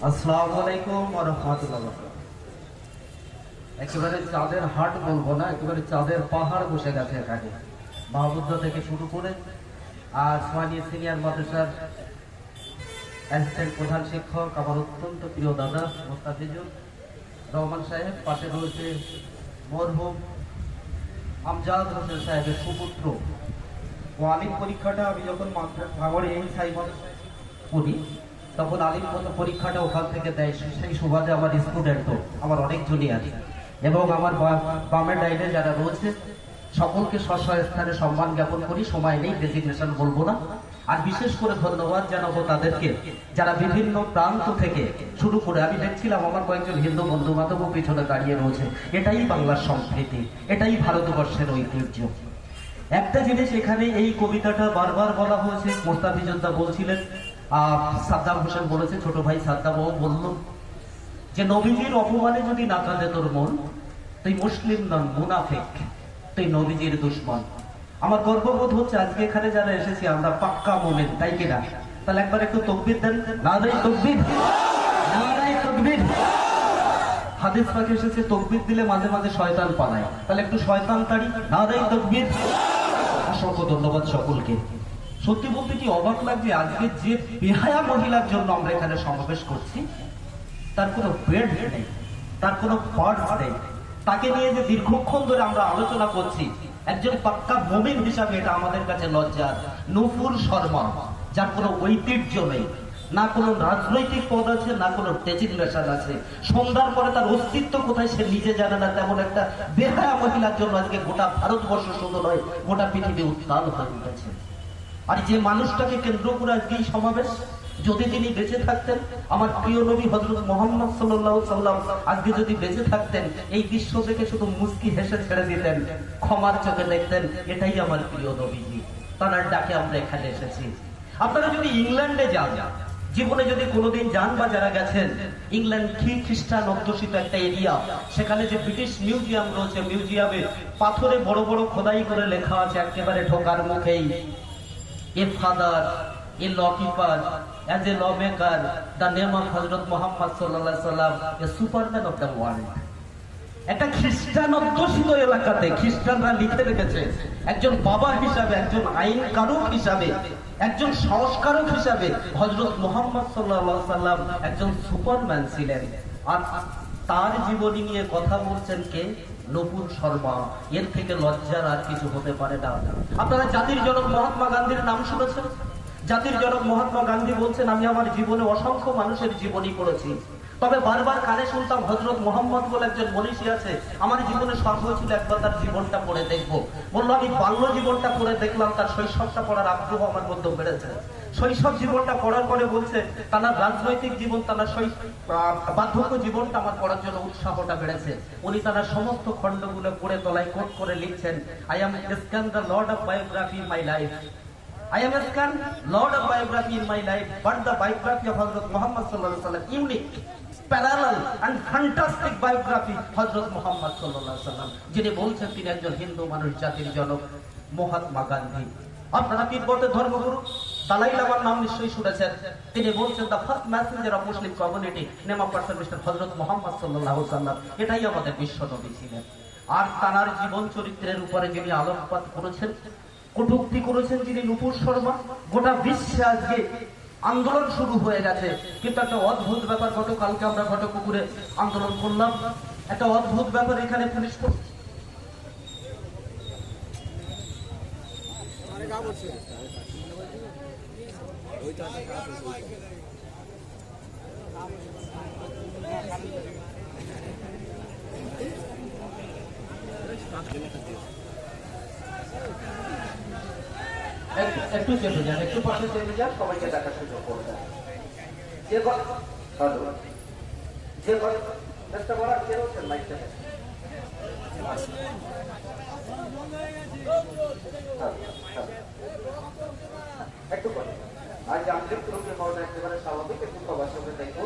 আসসালামু আলাইকুম ওয়া রাহমাতুল্লাহ। একেবারে চাঁদের হাট বলবো না, একেবারে চাঁদের পাহাড় বসে গেছে এখানে, মাহবুবদা থেকে শুরু করে আর সোয়ানি সিনিয়র মাদ্রাসার অ্যাসিস্ট্যান্ট প্রধান শিক্ষক, আমার অত্যন্ত প্রিয় দাদা মোস্তাফিজুর রহমান সাহেব, পাশে রয়েছে মরহুম আমজাদ হোসেন সাহেবের সুপুত্র। আলিম পরীক্ষাটা আমি যখন ভাঙড়ে এই সাইমন পড়ি তখন আলিম পরীক্ষাটা ওখান থেকে দেয়, সেই সুবাদে আমার স্টুডেন্টও আমার অনেকজনই আছে এবং আমার বামের ডাইনে যারা রয়েছে সকলকে স্ব স্থানে সম্মান জ্ঞাপন করি। সময় নেই, ডেজিগনেশন বলবো না। আর বিশেষ করে ধন্যবাদ জানাবো তাদেরকে যারা বিভিন্ন প্রান্ত থেকে শুরু করে, আমি দেখছিলাম আমার কয়েকজন হিন্দু বন্ধু বান্ধব পিছনে দাঁড়িয়ে রয়েছে। এটাই বাংলার সংস্কৃতি, এটাই ভারতবর্ষের ঐতিহ্য। একটা জিনিস এখানে এই কবিতাটা বারবার বলা হয়েছে, মোস্তাফিজুদ্দা বলছিলেন, সাদ্দাম হোসেন বলেছে, ছোট ভাই সাদ্দামও বলল যে নবীজির অপমানে যদি না কাঁদে তোর মন, তুই মুসলিম নন, মুনাফিক, তুই নবীজির দুশমন। আমার গর্ববোধ হচ্ছে আজকে এখানে যারা এসেছি আমরা পাক্কা মুমিন, তাই কিনা? তাহলে একবার একটু তাকবীর দেন, নারায়ে তাকবীর, নারায়ে তাকবীর। হাদিস পাকে এসেছে তাকবীর দিলে মাঝে মাঝে শয়তান পালায়, তাহলে একটু শয়তান তাড়ি, নারায়ে তাকবীর। অসংখ্য ধন্যবাদ সকলকে। সত্যি বলতে কি অবাক লাগছে, আজকে যে বেহায়া মহিলার জন্য আমরা এখানে সমাবেশ করছি তার কোনো বেড নেই, তার কোনো পার্টস নেই, তাকে নিয়ে যে দীর্ঘক্ষণ ধরে আমরা আলোচনা করছি, একজন পাক্কা মুমিন হিসাবে এটা আমাদের কাছে লজ্জা। নুপুর শর্মা, যার কোনো ঐতিহ্য নেই, না কোনো রাজনৈতিক পদ আছে, না কোনো ডেজিগনেশন আছে, সন্ধ্যার পরে তার অস্তিত্ব কোথায় সে নিজে জানে না, তেমন একটা বেহায়া মহিলার জন্য আজকে গোটা ভারতবর্ষ শুধু নয়, গোটা পৃথিবী উত্তাল হয়ে উঠেছে। আর যে মানুষটাকে কেন্দ্র করে আজকে এই সমাবেশ, যদি তিনি বেঁচে থাকতেন, আমার প্রিয় নবী হযরত মুহাম্মদ সাল্লাল্লাহু আলাইহি সাল্লাম আজকে যদি বেঁচে থাকতেন, এই দৃশ্য দেখে শুধু মুস্কি হেসে ছেড়ে দিতেন, ক্ষমার চোখে দেখতেন, এটাই আমার প্রিয় নবীজি, তার ডাকে আমরা এখানে এসেছি। আপনারা যদি ইংল্যান্ডে যান, জীবনে যদি কোনোদিন যান বা যারা গেছেন, ইংল্যান্ড খ্রিস্টান অধ্যুষিত একটা এরিয়া, সেখানে যে ব্রিটিশ মিউজিয়াম রয়েছে, মিউজিয়ামে পাথরে বড় বড় খোদাই করে লেখা আছে একেবারে ঢোকার মুখেই, a father, a lockkeeper, as a lawmaker, the name of Hazrat Muhammad sallallahu alaihi wasallam, a superman of the world. একটা খ্রিস্টান অধ্যুষিত এলাকাতে খ্রিস্টানরা লিখে রেখেছে, একজন বাবা হিসাবে, একজন আইন কারক হিসাবে, একজন সংস্কারক হিসাবে হযরত মুহাম্মদ সাল্লাল্লাহু আলাইহি ওয়াসাল্লাম একজন সুপারম্যান ছিলেন। আর তার জীবনী নিয়ে কথা বলছেন কে? নুপুর শর্মা। এর থেকে লজ্জার আর কিছু হতে পারে না। আপনারা জাতির জনক মহাত্মা গান্ধীর নাম শুনেছেন? জাতির জনক মহাত্মা গান্ধী বলছেন, আমি আমার জীবনে অসংখ্য মানুষের জীবনী পড়েছি, তবে বারবার কানে শুনতাম হযরত মুহাম্মদ বলে একজন মনীষী আছে, আমার জীবনে শখ হয়েছিল একবার তার জীবনটা পড়ে দেখবো। বললো, আমি বাল্য জীবনটা পড়ে দেখলাম, তার শৈশবটা পড়ার আগ্রহ আমার মধ্যে বেড়েছে। শৈশব জীবনটা পড়ার পরে বলছে তার রাজনৈতিক জীবন, তার বার্ধক্য জীবনটা আমার পড়ার জন্য উৎসাহটা বেড়েছে। উনি তার সমস্ত খণ্ডগুলো পড়ে তলায় কোট করে লিখছেন, I am scan the Lord of biography in my life, I am a scan Lord of biography in my life, but the biography of Hazrat Muhammad sallallahu alaihi wasallam unique, parallel and fantastic biography Hazrat Muhammad sallallahu alaihi wasallam, যিনি বলছেন তিনি একজন হিন্দু মানুষ, জাতির জনক মহাত্মা গান্ধী। আপনারা তিব্বতের ধর্মগুরু দালাই লামার নাম নিশ্চয়ই শুনেছেন। তিনি বলছেন, the first Messenger of Muslim community, name of person mister হযরত মুহাম্মদ সাল্লাল্লাহু আলাইহি ওয়াসাল্লাম। এটাই আমাদের বিশ্ব নবী ছিলেন। আর তার জীবন চরিত্রের উপরে যিনি আলোকপাত করেছেন, কটূক্তি করেছেন, যিনি নুপুর শর্মা, গোটা বিশ্বে আজকে আন্দোলন শুরু হয়ে গেছে। কিন্তু একটা অদ্ভুত ব্যাপার, গতকালকে আমরা ঘটপুকুরে আন্দোলন করলাম, একটা অদ্ভুত ব্যাপার, এখানে পুলিশ একটু চেপে যান, একটু পাশে চেপে যান, সবাইকে দেখার সুযোগ করবেন। যে চেষ্টা করার কে হচ্ছেন মাইকটা একটু করে আজ যান্ত্রিক ত্রুটি হওয়াটা একেবারে স্বাভাবিক, একটু সবার সঙ্গে দেখবো।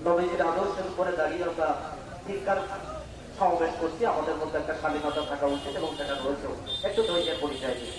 নবীজির আদর্শের উপরে দাঁড়িয়ে আমরা ধিক্কার সমাবেশ করছি। আমাদের মধ্যে একটা স্বাধীনতা থাকা উচিত এবং সেটা রয়েছে। একটু ধৈর্যের পরিচয় দিই।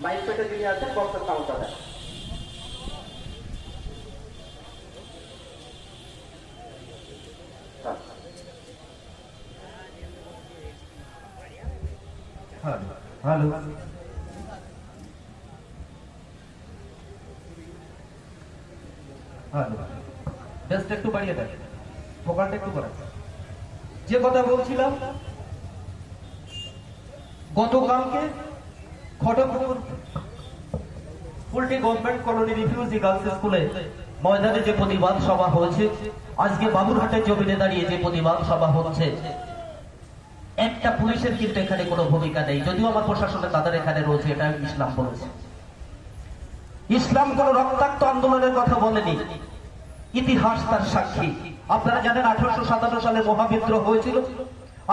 মাইক পেটে যিনি আছেন বক্তব্য ক্ষমতা দেন। হ্যালো, হ্যালো, জাস্ট একটু বাড়িয়ে দেন, ফোকালটা একটু করেন। যে কথা বলছিলাম, গতকালকে Kharagpur Kulti government colony refugee girls স্কুলে ময়দানে যে প্রতিবাদ সভা হয়েছে, আজকে বাবুরহাটের জমিনে দাঁড়িয়ে যে প্রতিবাদ সভা হচ্ছে, একটা পুলিশের কিন্তু এখানে কোনো ভূমিকা নেই। যদিও আমার প্রশাসনে তাদের এখানে রয়েছে, এটা ইসলাম বলেছে। ইসলাম কোন রক্তাক্ত আন্দোলনের কথা বলেনি, ইতিহাস তার সাক্ষী। আপনারা জানেন 1857 সালে মহাবিদ্রোহ হয়েছিল।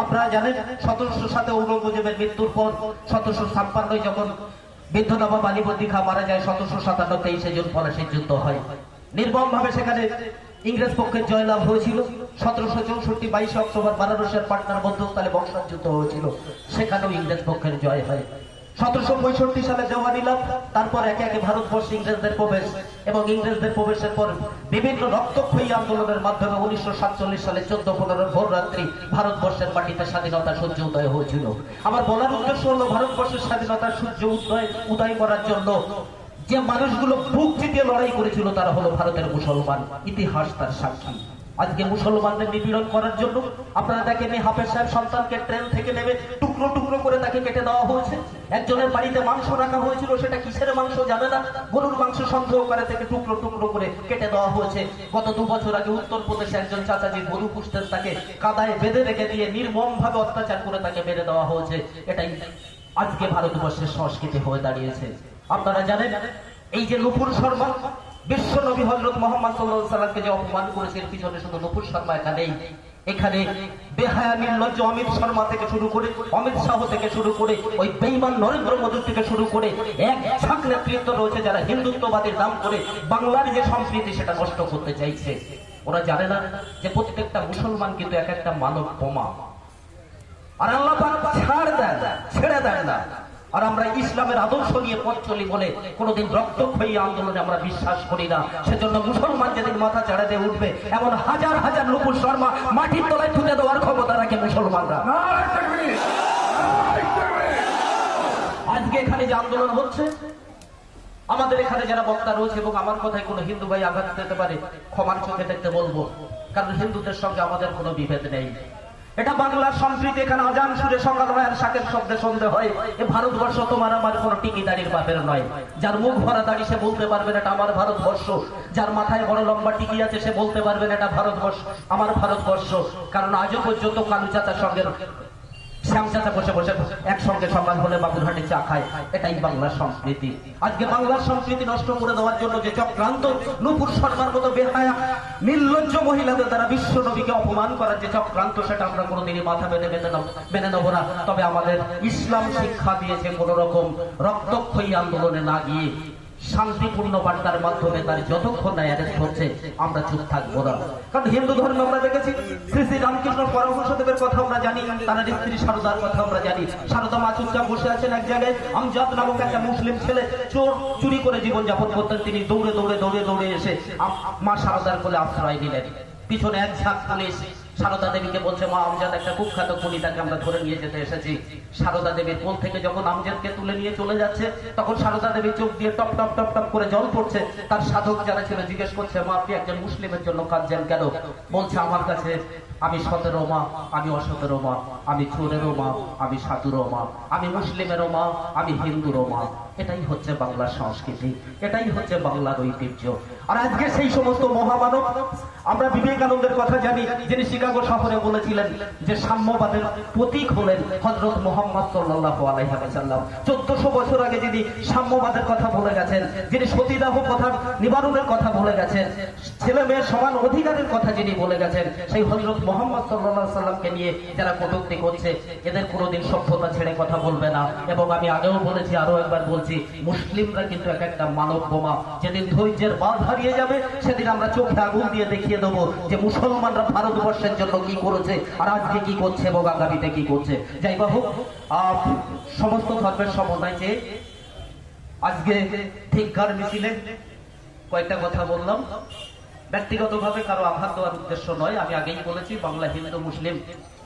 আপনারা জানেন 1700 সালে ঔরঙ্গজেবের মৃত্যুর পর 1756 যখন বিদ্ধনবাব আলীবর্দী খাঁ মারা যায়, 1757 23 জুন পলাশীর যুদ্ধ হয়। নির্মম ভাবে সেখানে ইংরেজ পক্ষের জয়লাভ হয়েছিল। 1764 22 অক্টোবর বারাণসীর পাটনার মধ্যস্থলে বক্সার যুদ্ধ হয়েছিল, সেখানেও ইংরেজ পক্ষের জয় হয়। 1765 সালে দেওয়ানি লাভ, তারপর একে একে ভারতবর্ষে ইংরেজদের প্রবেশ, এবং ইংরেজদের প্রবেশের পর বিভিন্ন রক্তক্ষয়ী আন্দোলনের মাধ্যমে 1947 সালে 14-15 ভোর রাত্রি ভারতবর্ষের মাটিতে স্বাধীনতার সূর্য উদয় হয়েছিল। আমার বলার উদ্দেশ্য হলো, ভারতবর্ষের স্বাধীনতার সূর্য উদয় করার জন্য যে মানুষগুলো বুক চিতিয়ে লড়াই করেছিল, তারা হলো ভারতের মুসলমান। ইতিহাস তার সাক্ষী। আজকে মুসলমানদের নিপীড়ন করার জন্য আপনারা দেখেন, হাফেজ সাহেব সন্তানকে ট্রেন থেকে নেমে টুকরো টুকরো করে তাকে কেটে দেওয়া হয়েছে। একজনের বাড়িতে মাংস রাখা হয়েছিল, সেটা কিসের মাংস জানে না, গরুর মাংস সন্দেহ করে থেকে টুকরো টুকরো করে কেটে দেওয়া হয়েছে। গত 2 বছর আগে উত্তরপ্রদেশে একজন চাচাজি গরু পুষতেন, তাকে কাদায় বেঁধে রেখে দিয়ে নির্মম ভাবে অত্যাচার করে তাকে মেরে দেওয়া হয়েছে। এটাই আজকে ভারতবর্ষের সংস্কৃতি হয়ে দাঁড়িয়েছে। আপনারা জানেন, এই যে নুপুর শর্মা, বিশ্ব নবী হযরত মুহাম্মদ সাল্লাল্লাহু আলাইহি সাল্লামকে যে অপমান করেছে, এর পিছনে শুধু নুপুর শর্মা একা নেই। এখানে বেহায়া নির্লজ্জ অমিত শর্মা থেকে শুরু করে, অমিত শাহ থেকে শুরু করে, ওই বেঈমান নরেন্দ্র মোদী থেকে শুরু করে এক ঝাঁক নেতৃত্ব রয়েছে, যারা হিন্দুত্ববাদীর নাম করে বাংলার যে সংস্কৃতি সেটা নষ্ট করতে চাইছে। ওরা জানে না যে প্রত্যেকটা মুসলমান কিন্তু এক একটা মানব বোমা, আর আল্লাহ পাক ছাড় দেন, ছেড়ে দেন না। আর আমরা ইসলামের আদর্শ নিয়ে পথ চলি বলে কোনোদিন রক্তক্ষয়ী আন্দোলনে আমরা বিশ্বাস করি না। সেজন্য মুসলমান যেদিন মাথা চাড়া দিয়ে উঠবে, এমন হাজার হাজার নুপুর শর্মা মাটির তলায় ছুটে দেওয়ার ক্ষমতা রাখে মুসলমানরা। আজকে এখানে যে আন্দোলন হচ্ছে, আমাদের এখানে যারা বক্তা রয়েছে, এবং আমার কথায় কোনো হিন্দু ভাই আঘাত পেতে পারে, ক্ষমার চোখে দেখতে বলবো, কারণ হিন্দুদের সঙ্গে আমাদের কোনো বিভেদ নেই। এটা বাংলার সংস্কৃতি। এখানে আজান সুরে সকাল হয় আর শাকের শব্দে সন্ধে হয়। এ ভারতবর্ষ তোমার আমার কোনো টিকি দাড়ির বাপের নয়। যার মুখ ভরা দাড়ি সে বলতে পারবেন এটা আমার ভারতবর্ষ, যার মাথায় বড় লম্বা টিকি আছে সে বলতে পারবেন এটা ভারতবর্ষ, আমার ভারতবর্ষ। কারণ আজও পর্যন্ত কালু চাচার সঙ্গে শ্যাম চাচা বসে বসে একসঙ্গে সকাল হলে বাবুরহাটে চা খায়। এটাই বাংলার সংস্কৃতি। আজকে বাংলার সংস্কৃতি নষ্ট করে দেওয়ার জন্য যে চক্রান্ত, নুপুর শর্মার মতো বেহায়া নির্লজ্জ মহিলাদের দ্বারা বিশ্ব নবীকে অপমান করার যে চক্রান্ত, সেটা আমরা কোনোদিনই মাথা মেনে নেব না। তবে আমাদের ইসলাম শিক্ষা দিয়েছে কোন রকম রক্তক্ষয়ী আন্দোলনে না গিয়ে শান্তিপূর্ণ বার্তার মাধ্যমে তার যতক্ষণ না অ্যারেস্ট হচ্ছে আমরা চুপ থাকবো না। কারণ হিন্দু ধর্মে আমরা দেখেছি, শ্রী শ্রী রামকৃষ্ণ পরমহংসদেবের কথা আমরা জানি, তার স্ত্রী সারদার কথা আমরা জানি। সারদা মা চুপচাপ বসে আছেন এক জায়গায়। আমজাদ নামক একটা মুসলিম ছেলে চুরি করে জীবনযাপন করতেন, তিনি দৌড়ে দৌড়ে দৌড়ে দৌড়ে এসে মা সারদার কোলে আশ্রয় নিলেন। পিছনে এক ঝাঁক পুলিশ সারদা দেবীকে বলছে, মা আমজাদ একটা কুখ্যাত খুনি, তাকে আমরা ধরে নিয়ে যেতে এসেছি। সারদা দেবীর কোল থেকে যখন আমজাদকে তুলে নিয়ে চলে যাচ্ছে, তখন সারদা দেবীর চোখ দিয়ে টপ টপ টপ টপ করে জল পড়ছে। তার সাধক যারা ছিল জিজ্ঞেস করছে, মা আপনি একজন মুসলিমের জন্য কাঁদছেন কেন? বলছে, আমার কাছে আমি 17 মা, আমি অ17 মা, আমি চোরেরও মা, আমি সাধুরও মা, আমি মুসলিমেরও মা, আমি হিন্দুরও মা। এটাই হচ্ছে বাংলার সংস্কৃতি, এটাই হচ্ছে বাংলার ঐতিহ্য। আর আজকে সেই সমস্ত মহামানব, আমরা বিবেকানন্দের কথা জানি, যিনি শিকাগো শহরে বলেছিলেন যে সাম্যবাদের প্রতীক হলেন হযরত মুহাম্মদ সাল্লাল্লাহু আলাইহি ওয়াসাল্লাম। 1400 বছর আগে যিনি সাম্যবাদের কথা বলে গেছেন, যিনি সতীদাহ প্রথার নিবারণের কথা বলে গেছেন, ছেলে মেয়ের সমান অধিকারের কথা যিনি বলে গেছেন, সেই হযরত মুহাম্মদ সাল্লাল্লাহু আলাইহি ওয়াসাল্লামকে নিয়ে যারা কটূক্তি করছে, এদের কোনোদিন সভ্যতা ছেড়ে কথা বলবে না। এবং আমি আগেও বলেছি, আরো একবার বলছি, মুসলিমরা কিন্তু এক একটা মানব বোমা। যেদিন ধৈর্যের বাঁধ হারিয়ে যাবে, সেদিন আমরা চোখে আগুন দিয়ে দেখিয়ে দেবো যে মুসলমানরা ভারতবর্ষের জন্য কি করেছে, আর আজকে কি করছে এবং আগামীতে কি করছে। যাই বা হোক, সমস্ত ধর্মের সমন্বয় যে আজকে ধিক্কার মিছিলে কয়েকটা কথা বললাম। ব্যক্তিগতভাবে কারো আঘাত দেওয়ার উদ্দেশ্য নয়। আমি আগেই বলেছি, বাংলা হিন্দু মুসলিম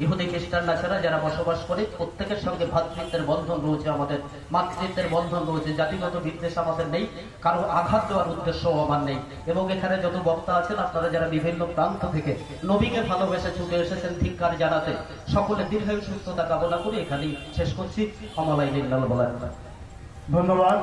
ইহুদি খ্রিস্টান ছাড়া যারা বসবাস করে প্রত্যেকের সঙ্গে ভ্রাতৃত্বের বন্ধন রয়েছে, আমাদের মাতৃত্বের বন্ধন রয়েছে, জাতিগত বিদ্বেষ আমাদের নেই, কারো আঘাত দেওয়ার উদ্দেশ্য আমার নেই। এবং এখানে যত বক্তা আছেন, আপনারা যারা বিভিন্ন প্রান্ত থেকে নবীকে ভালোবেসে ছুটে এসেছেন ধিক্কার জানাতে, সকলে দীর্ঘায়ু সুস্থতা কামনা করে এখানেই শেষ করছি। কমলাই লিল্লাহ বলার ধন্যবাদ।